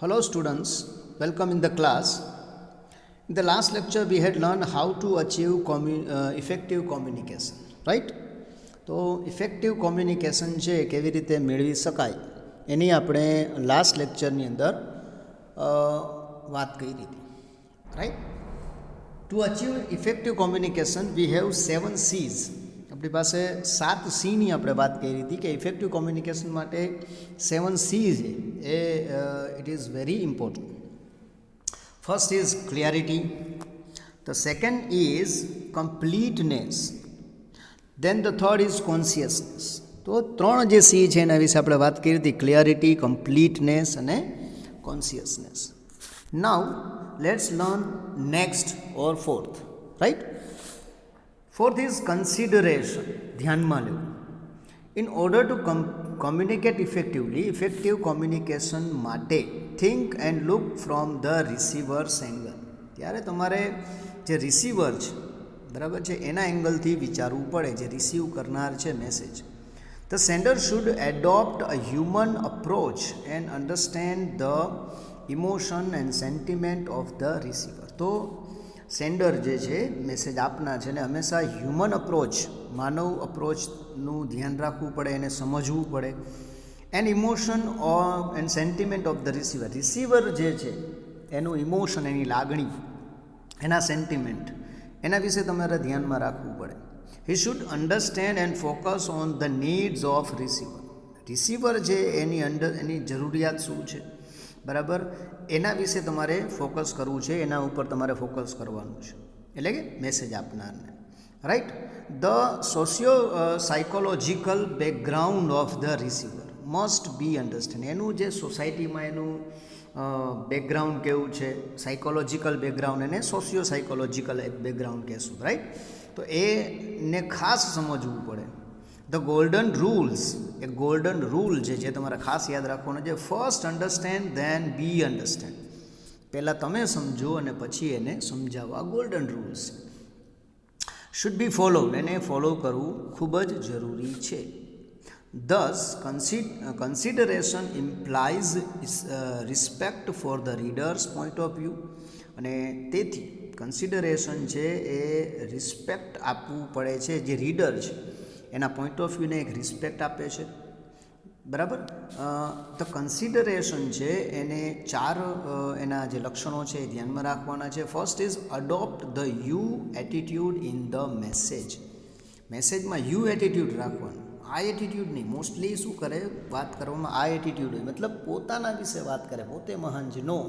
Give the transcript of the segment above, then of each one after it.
Hello students, welcome in the class. In the last lecture we had learned how to achieve effective communication, right? તો effective communication છે કેવી રીતે મેળવી શકાય એની આપણે લાસ્ટ લેક્ચરની અંદર વાત કરી હતી, right? Two achieve effective communication we have 7 C's. આપણી પાસે 7 Cની આપણે વાત કરી હતી કે ઇફેક્ટિવ કોમ્યુનિકેશન માટે 7 C છે એ it is very important. First is clarity, the second is completeness, then the third is consciousness. તો 3 જે સી છે એના વિશે આપણે વાત કરી હતી, ક્લિયરિટી, કમ્પ્લીટનેસ અને consciousness. Now let's learn next or fourth, right? Fourth is consideration, ધ્યાનમાં લેવું. In order to communicate effectively, effective communication માટે think and look from the receiver's angle. ત્યારે તમારે જે રિસીવર છે, બરાબર છે, એના એંગલથી વિચારવું પડે, જે રિસીવ કરનાર છે message. The sender should adopt a human approach and understand the emotion and sentiment of the receiver. તો સેન્ડર જે છે, મેસેજ આપનાર છે, ને હંમેશા હ્યુમન અપ્રોચ, માનવ અપ્રોચનું ધ્યાન રાખવું પડે, એને સમજવું પડે. And emotion and sentiment of the receiver, receiver જે છે એનું ઇમોશન, એની લાગણી, એના સેન્ટિમેન્ટ, એના વિશે તમારે ધ્યાનમાં રાખવું પડે. He should understand and focus on the needs of receiver. Receiver જે એની જરૂરિયાત શું છે, બરાબર, એના વિશે તમારે ફોકસ કરવું છે, એના ઉપર તમારે ફોકસ કરવાનું છે, એટલે કે મેસેજ આપનારને, right? The socio psychological background of the receiver must be understand. એનું જે સોસાયટીમાં એનું બેકગ્રાઉન્ડ કેવું છે, સાયકોલોજીકલ બેકગ્રાઉન્ડ, એને સોશિયો સાયકોલોજીકલ બેકગ્રાઉન્ડ કહેશું, રાઈટ? તો એને ખાસ સમજવું પડે. ધ ગોલ્ડન રૂલ્સ, એ ગોલ્ડન રૂલ જે તમારે ખાસ યાદ રાખવાનો છે, first understand then be understand. પહેલાં તમે સમજો અને પછી એને સમજાવવા, golden rules should be followed, એને ફોલો કરવું ખૂબ જ જરૂરી છે. Thus, consideration implies respect for the reader's point of view. અને તેથી કન્સિડરેશન છે એ રિસ્પેક્ટ આપવું પડે છે, જે રીડર છે એના પોઈન્ટ ઓફ વ્યૂને એક રિસ્પેક્ટ આપે છે, બરાબર? તો કન્સિડરેશન છે એને 4 એના જે લક્ષણો છે એ ધ્યાનમાં રાખવાના છે. First is adopt the you attitude in the message. મેસેજમાં યુ એટીટ્યૂડ રાખવાનું, આ એટીટ્યૂડ નહીં. મોસ્ટલી શું કરે, વાત કરવામાં આ એટીટ્યૂડ હોય, મતલબ પોતાના વિશે વાત કરે, પોતે મહાન છે. No,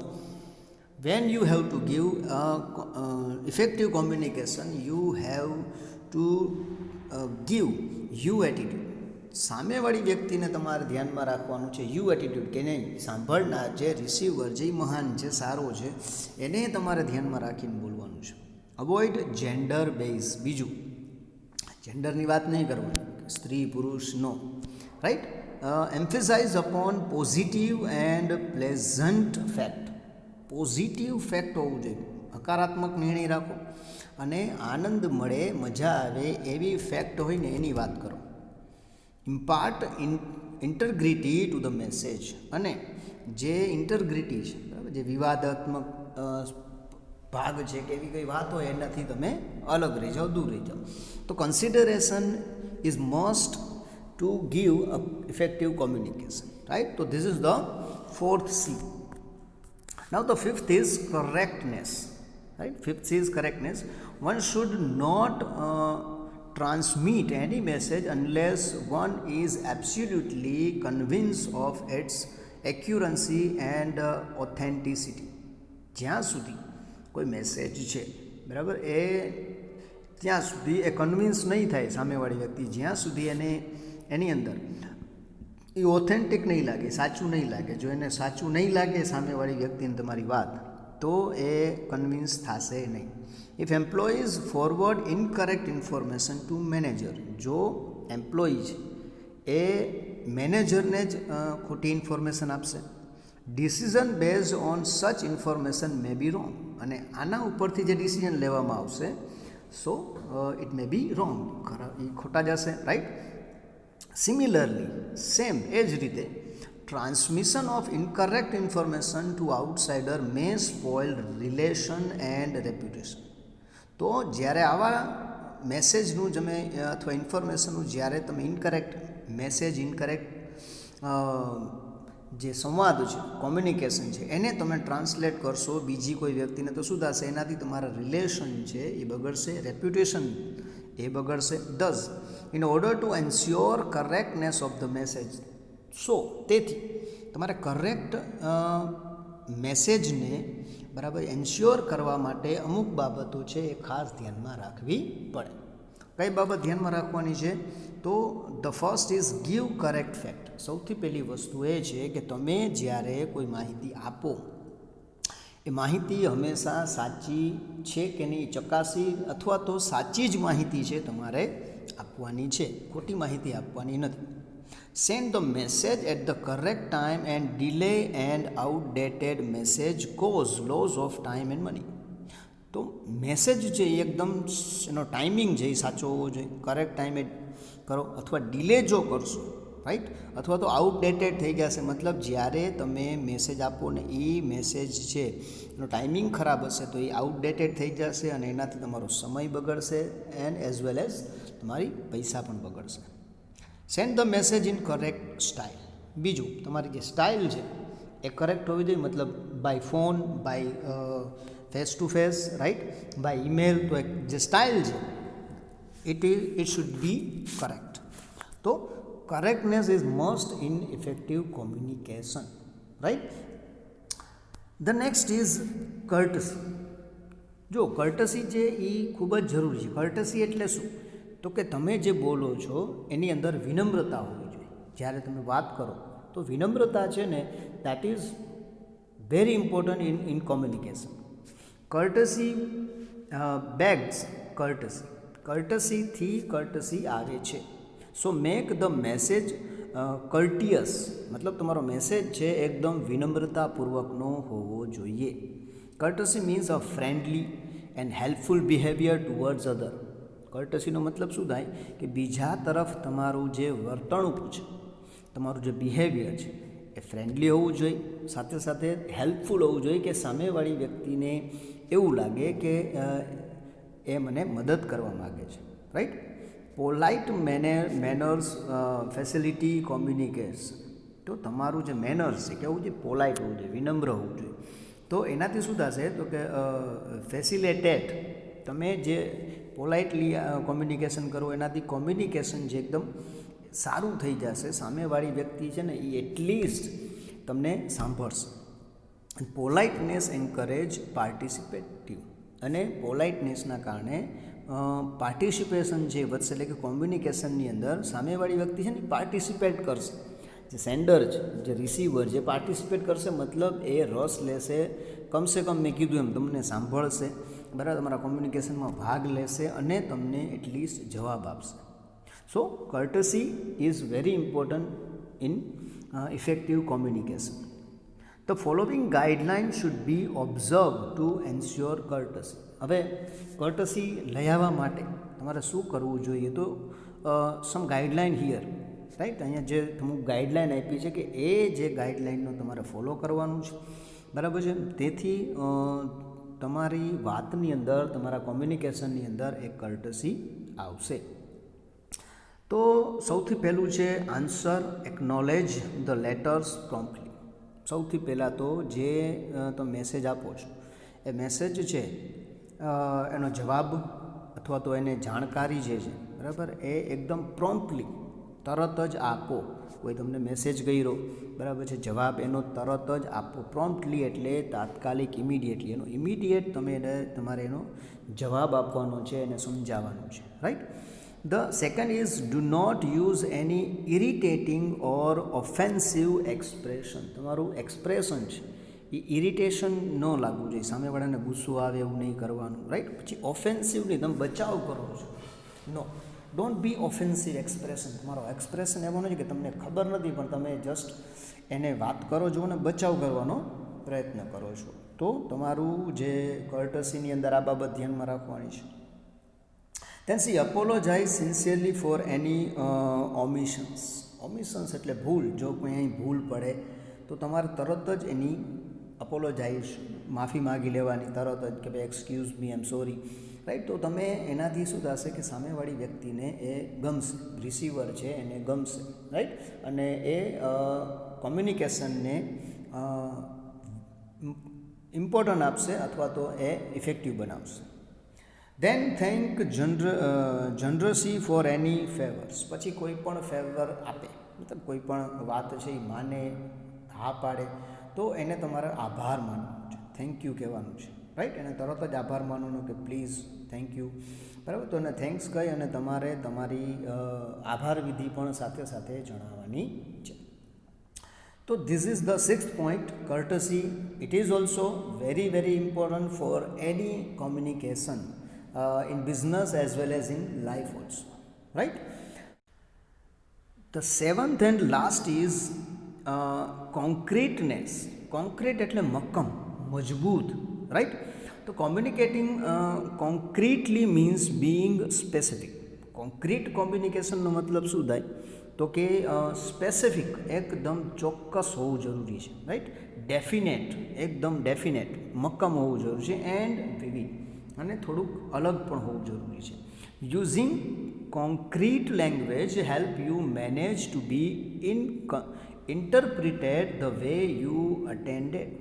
when you have to give effective communication, you have to give you attitude. સામેવાળી વ્યક્તિને તમારે ધ્યાનમાં રાખવાનું છે યુ એટીટ્યૂડ, કે નહીં, સાંભળનાર જે રિસીવર જે મહાન છે, સારો છે, એને તમારે ધ્યાનમાં રાખીને બોલવાનું છે. Avoid gender base. બીજું, જેન્ડરની વાત નહીં કરવાની, સ્ત્રી પુરુષ, no, right? Emphasise upon positive and pleasant fact. Positive fact હોવું જોઈએ, હકારાત્મક નિર્ણય રાખો, અને આનંદ મળે, મજા આવે એવી ફેક્ટ હોય ને એની વાત કરો. Impart integrity to the message. અને જે ઇન્ટરગ્રિટી છે, બરાબર, જે વિવાદાત્મક ભાગ છે કે એવી કઈ વાત હોય એનાથી તમે અલગ રહી જાઓ, દૂર રહી જાઓ. તો consideration is must to give a effective communication, right? So this is the 4th C. Now the 5th is correctness, right? 5th C is correctness. One should not transmit any message unless one is absolutely convinced of its accuracy and authenticity. જ્યાં સુધી કોઈ message છે, બરાબર, એ ત્યાં સુધી એ convince નહીં થાય સામેવાળી વ્યક્તિ, જ્યાં સુધી એને એની અંદર એ ઓથેન્ટિક નહીં લાગે, સાચું નહીં લાગે. જો એને સાચું નહીં લાગે સામેવાળી વ્યક્તિને તમારી વાત, તો એ કન્વિન્સ થશે નહીં. If employees forward incorrect information to manager, જો એમ્પ્લોઈ છે એ મેનેજરને જ ખોટી ઇન્ફોર્મેશન આપશે, decision based on such information may be wrong. અને આના ઉપરથી જે ડિસિઝન લેવામાં આવશે, so it may be wrong, એ ખોટા જશે, રાઈટ? સિમિલરલી, સેમ એ જ રીતે, transmission of incorrect information to outsider may spoil relation and reputation. તો જ્યારે આવા મેસેજનું તમે અથવા ઇન્ફોર્મેશનનું જ્યારે તમે ઇનકરેક્ટ મેસેજ, ઇનકરેક્ટ જે સંવાદ છે, કોમ્યુનિકેશન છે, એને તમે ટ્રાન્સલેટ કરશો બીજી કોઈ વ્યક્તિને, તો શું થશે? એનાથી તમારા રિલેશન છે એ બગડશે, રેપ્યુટેશન એ બગડશે. Thus in order to ensure correctness of the message, so તેથી તમારે કરેક્ટ મેસેજને બરાબર એન્શ્યોર કરવા માટે અમુક બાબતો છે એ ખાસ ધ્યાનમાં રાખવી પડે. કઈ બાબત ધ્યાનમાં રાખવાની છે? તો the first is give correct fact. સૌથી પહેલી વસ્તુ એ છે કે તમે જ્યારે કોઈ માહિતી આપો, એ માહિતી હંમેશા સાચી છે કે નહીં ચકાસી, અથવા તો સાચી જ માહિતી છે તમારે આપવાની છે, ખોટી માહિતી આપવાની નથી. Send the message at the correct time and delay and outdated message cause loss of time and money. તો મેસેજ છે એ એકદમ એનો ટાઈમિંગ છે એ સાચો હોવો જોઈએ, કરેક્ટ ટાઈમે કરો, અથવા ડિલે જો કરશો, રાઈટ, અથવા તો આઉટડેટેડ થઈ જશે, મતલબ જ્યારે તમે મેસેજ આપો ને એ મેસેજ છે એનો ટાઈમિંગ ખરાબ હશે તો એ આઉટડેટેડ થઈ જશે અને એનાથી તમારો સમય બગડશે એન્ડ એઝ વેલ એઝ તમારી પૈસા પણ બગડશે. Send the message in correct style. બીજું, તમારી જે સ્ટાઇલ છે એ કરેક્ટ હોવી જોઈએ, મતલબ by phone, by face to face, right, by email, તો એક જે સ્ટાઇલ છે it should be correct. તો correctness is must in effective communication, right? The next is courtesy. જો courtesy છે એ ખૂબ જ જરૂરી છે. courtesy એટલે શું? તો કે તમે જે બોલો છો એની અંદર વિનમ્રતા હોવી જોઈએ. જ્યારે તમે વાત કરો તો વિનમ્રતા છે ને, that is very important in communication. courtesy begs courtesy. કર્ટસીથી કર્ટસી આવે છે. So make the message courteous, મતલબ તમારો મેસેજ છે એકદમ વિનમ્રતાપૂર્વકનો હોવો જોઈએ. Courtesy means a friendly and helpful behaviour towards other. કર્ટસીનો મતલબ શું થાય કે બીજા તરફ તમારું જે વર્તણૂક છે, તમારું જે બિહેવિયર છે એ ફ્રેન્ડલી હોવું જોઈએ, સાથે સાથે હેલ્પફુલ હોવું જોઈએ કે સામેવાળી વ્યક્તિને એવું લાગે કે એ મને મદદ કરવા માગે છે, right. Polite manners facility communication. તો તમારું જે મેનર્સ છે કેવું છે? પોલાઇટ હોવું જોઈએ, વિનમ્ર હોવું જોઈએ. તો એનાથી શું થશે? તો કે ફેસિલિટેટ, તમે જે પોલાઇટલી કોમ્યુનિકેશન કરો એનાથી કોમ્યુનિકેશન જે એકદમ સારું થઈ જશે. સામેવાળી વ્યક્તિ છે ને એ એટલીસ્ટ તમને સાંભળશે. પોલાઇટનેસ એન્કરેજ પાર્ટિસિપેટિવ, અને પોલાઇટનેસના કારણે પાર્ટિસિપેશન જે વધશે, એટલે કે કોમ્યુનિકેશનની અંદર સામેવાળી વ્યક્તિ છે ને પાર્ટિસિપેટ કરશે. જે સેન્ડર છે, જે રિસીવર જે પાર્ટિસિપેટ કરશે, મતલબ એ રસ લેશે, કમસે કમ મેં કીધું એમ તમને સાંભળશે, બરાબર, તમારા કોમ્યુનિકેશનમાં ભાગ લેશે અને તમને એટલીસ્ટ જવાબ આપશે. So courtesy is very important in effective communication. The following guidelines should be observed to ensure courtesy. હવે courtesy લઈ આવવા માટે તમારે શું કરવું જોઈએ? તો સમ ગાઈડલાઇન હિયર, રાઈટ. અહીંયા જે અમુક ગાઈડલાઇન આપી છે કે એ જે ગાઈડલાઇનનો તમારે ફોલો કરવાનું છે, બરાબર છે. તેથી તમારી વાતની અંદર, તમારા કોમ્યુનિકેશનની અંદર એક કર્ટસી આવશે. તો સૌથી પહેલું છે આન્સર એકનોલેજ ધ લેટર્સ પ્રોમ્પ્ટલી. સૌથી પહેલાં તો જે તમે મેસેજ આપો છો એ મેસેજ છે એનો જવાબ અથવા તો એને જાણકારી જે છે, બરાબર, એ એકદમ પ્રોમ્પ્ટલી તરત જ આપો. કોઈ તમને મેસેજ કર્યો, બરાબર છે, જવાબ એનો તરત જ આપો. પ્રોમ્પ્ટલી એટલે તાત્કાલિક, ઇમિડિયેટલી. એનો ઇમિડિયેટ તમે એને તમારે એનો જવાબ આપવાનો છે, એને સમજાવવાનું છે, right. The second is do not use any irritating or offensive expression. તમારું એક્સપ્રેશન છે એ ઇરિટેશન ન લાગવું જોઈએ, સામેવાળાને ગુસ્સો આવે એવું નહીં કરવાનું, રાઈટ. પછી ઓફેન્સિવ નહીં, તમે બચાવ કરો છો, નો, ડોન્ટ બી ઓફેન્સિવ એક્સપ્રેશન. તમારો એક્સપ્રેશન એવો નથી કે તમને ખબર નથી પણ તમે જસ્ટ એને વાત કરો છો અને બચાવ કરવાનો પ્રયત્ન કરો છો. તો તમારું જે કર્ટસીની અંદર આ બાબત ધ્યાનમાં રાખવાની છે. Then she apologized sincerely for any omissions. ઓમિશન્સ એટલે ભૂલ. જો કોઈ અહીં ભૂલ પડે તો તમારે તરત જ એની અપોલોજાઇઝ, માફી માગી લેવાની તરત જ કે ભાઈ excuse me, I am sorry, right. તો તમે એનાથી શું થશે કે સામેવાળી વ્યક્તિને એ ગમશે, રિસીવર છે એને ગમશે, રાઈટ. અને એ કોમ્યુનિકેશનને ઇમ્પોર્ટન્ટ આપશે અથવા તો એ ઇફેક્ટિવ બનાવશે. ધેન થેન્ક જનરસી ફોર એની ફેવર્સ. પછી કોઈ પણ ફેવર આપે, મતલબ કોઈ પણ વાત છે એ માને, હા પાડે, તો એને તમારે આભાર માનવાનો છે, થેન્ક યુ કહેવાનું છે, રાઈટ. એને તરત જ આભાર માનવાનો કે પ્લીઝ, થેન્ક યુ, બરાબર. તો એને થેન્ક્સ કહી અને તમારે તમારી આભાર વિધિ પણ સાથે સાથે જણાવવાની છે. તો this is the 6th point, courtesy. It is also very very important for any communication in business as well as in life also, right. The 7th and last is concreteness. Concrete એટલે મક્કમ, મજબૂત, right. તો communicating concretely means being specific. concrete communication નો મતલબ શું થાય તો કે specific, એકદમ ચોક્કસ હોવું જરૂરી છે, રાઈટ. ડેફિનેટ, એકદમ ડેફિનેટ, મક્કમ હોવું જરૂરી છે. એન્ડ વિવિડ, અને થોડુંક અલગ પણ હોવું જરૂરી છે. Using concrete language help you manage to be interpreted the way you attended.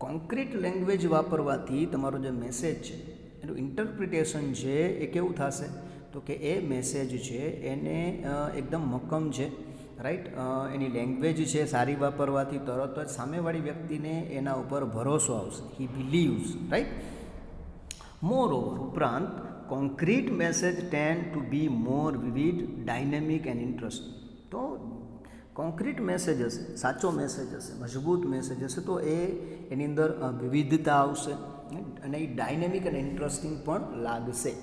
Concrete language વાપરવાથી તમારો જે મેસેજ છે એનું ઇન્ટરપ્રિટેશન છે એ કેવું થશે તો કે એ મેસેજ છે એને એકદમ મક્કમ છે, રાઈટ. એની લેંગ્વેજ છે સારી વાપરવાથી તરત જ સામેવાળી વ્યક્તિને એના ઉપર ભરોસો આવશે, he believes, right. Moreover, ઉપરાંત concrete message tend to be more vivid, dynamic and interesting. તો કોન્ક્રીટ મેસેજ હશે, સાચો મેસેજ હશે, મજબૂત મેસેજ હશે, તો એની અંદર વિવિધતા આવશે અને એ ડાયનેમિક અને ઇન્ટરેસ્ટિંગ પણ લાગશે,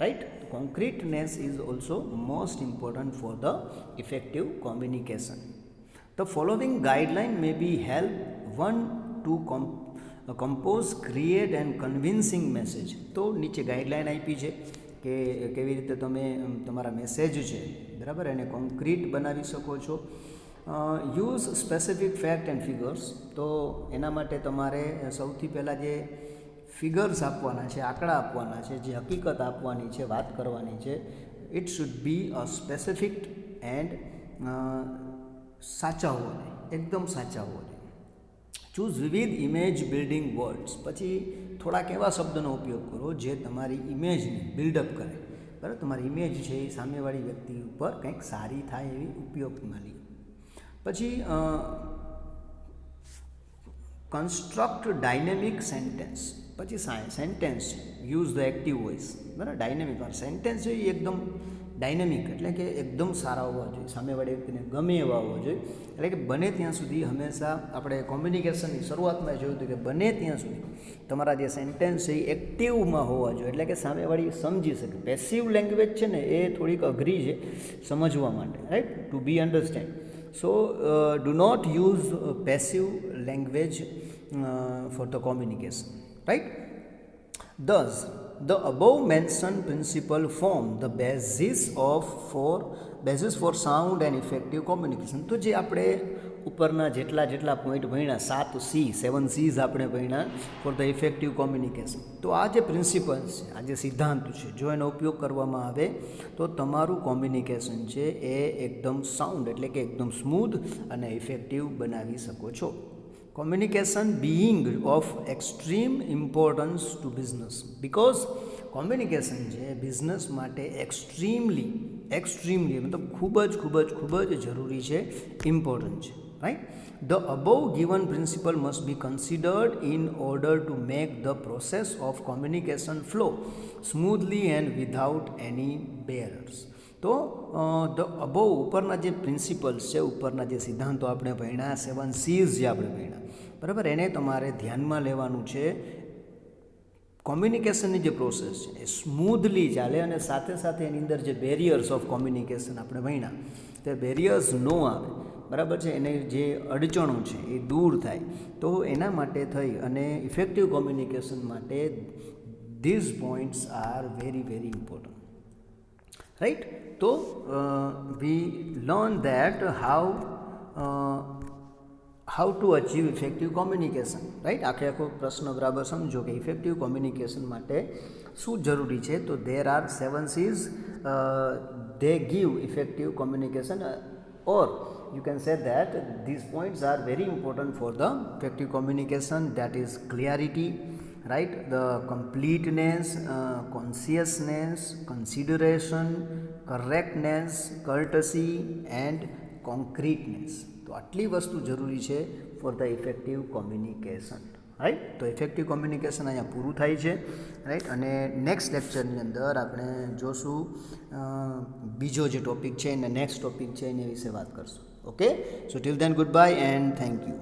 right. Concreteness is also most important for the effective communication. The following guideline may be help one to compose, create and convincing message. તો નીચે ગાઈડલાઇન આપી છે કે કેવી રીતે તમે તમારા મેસેજ છે, બરાબર, એને કોન્ક્રીટ બનાવી શકો છો. Use specific fact and figures. તો એના માટે તમારે સૌથી પહેલાં જે ફિગર્સ આપવાના છે, આંકડા આપવાના છે, જે હકીકત આપવાની છે, વાત કરવાની છે, it should be a specific and સાચા હોવા જોઈએ, એકદમ સાચા હોવા જોઈએ. ચૂઝ વિવિધ ઇમેજ બિલ્ડિંગ વર્ડ્સ. પછી થોડાક એવા શબ્દનો ઉપયોગ કરો જે તમારી ઇમેજને બિલ્ડઅપ કરે, બરાબર. તમારી ઇમેજ છે એ સામેવાળી વ્યક્તિ ઉપર કંઈક સારી થાય એવી ઉપયોગમાં લી. પછી કન્સ્ટ્રક્ટ ડાયનેમિક સેન્ટેન્સ. પછી sentence use the active voice, બરાબર. ડાયનેમિક સેન્ટેન્સ છે એ એકદમ ડાયનેમિક એટલે કે એકદમ સારા હોવા જોઈએ, સામેવાળી વ્યક્તિને ગમે એવા હોવા જોઈએ. એટલે કે બને ત્યાં સુધી હંમેશા આપણે કોમ્યુનિકેશનની શરૂઆતમાં જોયું હતું કે બને ત્યાં સુધી તમારા જે સેન્ટેન્સ છે એ એક્ટિવમાં હોવા જોઈએ, એટલે કે સામેવાળી સમજી શકે. પેસિવ લેંગ્વેજ છે ને એ થોડીક અઘરી છે સમજવા માટે, right, to be understand. So do not use passive language for the communication, right. Thus the above mentioned principle form the basis for sound and effective communication. તો જે આપણે ઉપરના જેટલા પોઈન્ટ ભણ્યા, 7 C's આપણે ભણ્યા ફોર ધ ઇફેક્ટિવ કોમ્યુનિકેશન. તો આ જે પ્રિન્સિપલ્સ છે, આ જે સિદ્ધાંત છે, જો એનો ઉપયોગ કરવામાં આવે તો તમારું કોમ્યુનિકેશન છે એ એકદમ સાઉન્ડ એટલે કે એકદમ સ્મૂધ અને ઇફેક્ટિવ બનાવી શકો છો. Communication being of extreme importance to business, because communication છે બિઝનેસ માટે એક્સ્ટ્રીમલી મતલબ ખૂબ જ જરૂરી છે, ઇમ્પોર્ટન્ટ છે, right. The above given principle must be considered in order to make the process of communication flow smoothly and without any barriers. તો the above, ઉપરના જે પ્રિન્સિપલ્સ છે, ઉપરના જે સિદ્ધાંતો આપણે ભણ્યા, 7 C's જે આપણે ભણ્યા, બરાબર, એને તમારે ધ્યાનમાં લેવાનું છે. કોમ્યુનિકેશનની જે પ્રોસેસ છે એ સ્મૂધલી ચાલે અને સાથે સાથે એની અંદર જે બેરિયર્સ ઓફ કોમ્યુનિકેશન આપણે ભણ્યા તે બેરિયર્સ ન આવે, બરાબર છે, એને જે અડચણો છે એ દૂર થાય. તો એના માટે થઈ અને ઇફેક્ટિવ કોમ્યુનિકેશન માટે these points are very very important, right. તો we learn that how to achieve effective communication. Right, આખો પ્રશ્ન બરાબર સમજો કે ઇફેક્ટિવ કોમ્યુનિકેશન માટે શું જરૂરી છે. તો there are 7 C's they give effective communication, or you can say that these points are very important for the effective communication. That is clarity, right, the completeness, consciousness, consideration, correctness, courtesy and concreteness. તો આટલી વસ્તુ જરૂરી છે for the effective communication. Right, તો effective communication અહીંયા પૂરું થાય છે. રાઈટ, અને નેક્સ્ટ લેક્ચરની અંદર આપણે જોશું બીજો જે ટૉપિક છે અને નેક્સ્ટ ટૉપિક છે એની વિશે વાત કરશું. Okay, so till then good bye and thank you.